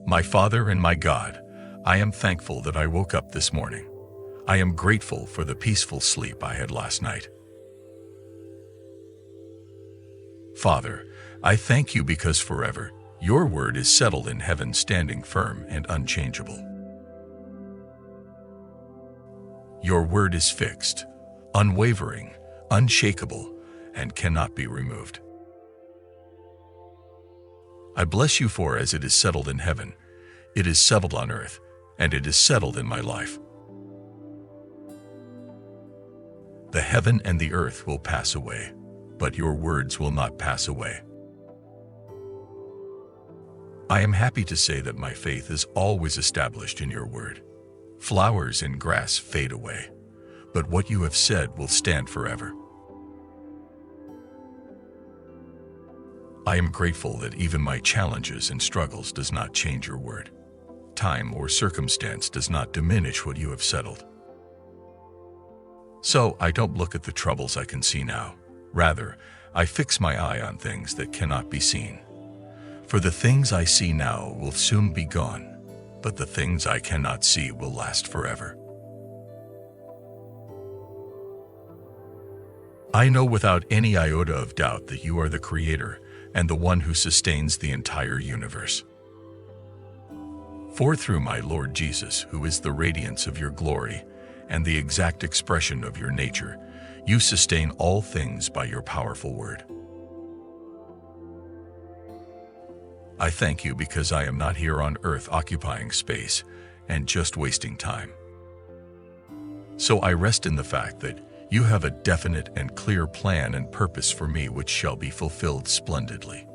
My Father and my God, I am thankful that I woke up this morning. I am grateful for the peaceful sleep I had last night. Father, I thank you because forever, your word is settled in heaven, standing firm and unchangeable. Your word is fixed, unwavering, unshakable, and cannot be removed. I bless you for as it is settled in heaven, it is settled on earth, and it is settled in my life. The heaven and the earth will pass away, but your words will not pass away. I am happy to say that my faith is always established in your word. Flowers and grass fade away, but what you have said will stand forever. I am grateful that even my challenges and struggles does not change your word. Time or circumstance does not diminish what you have settled. So I don't look at the troubles I can see now. Rather, I fix my eye on things that cannot be seen. For the things I see now will soon be gone, but the things I cannot see will last forever. I know without any iota of doubt that you are the Creator and the one who sustains the entire universe. For through my Lord Jesus, who is the radiance of your glory and the exact expression of your nature, you sustain all things by your powerful word. I thank you because I am not here on earth occupying space and just wasting time. So I rest in the fact that you have a definite and clear plan and purpose for me which shall be fulfilled splendidly.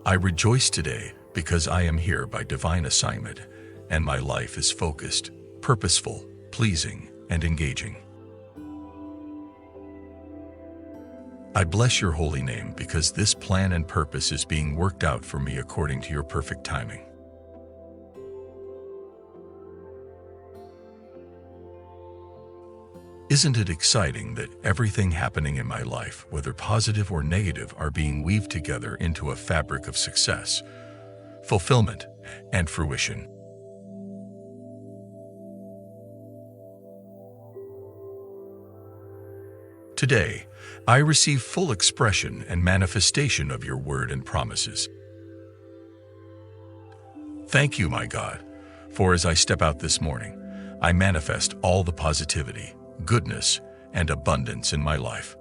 I rejoice today because I am here by divine assignment and my life is focused, purposeful, pleasing, and engaging. I bless your holy name because this plan and purpose is being worked out for me according to your perfect timing. Isn't it exciting that everything happening in my life, whether positive or negative, are being weaved together into a fabric of success, fulfillment, and fruition? Today, I receive full expression and manifestation of your word and promises. Thank you, my God, for as I step out this morning, I manifest all the positivity, goodness, and abundance in my life.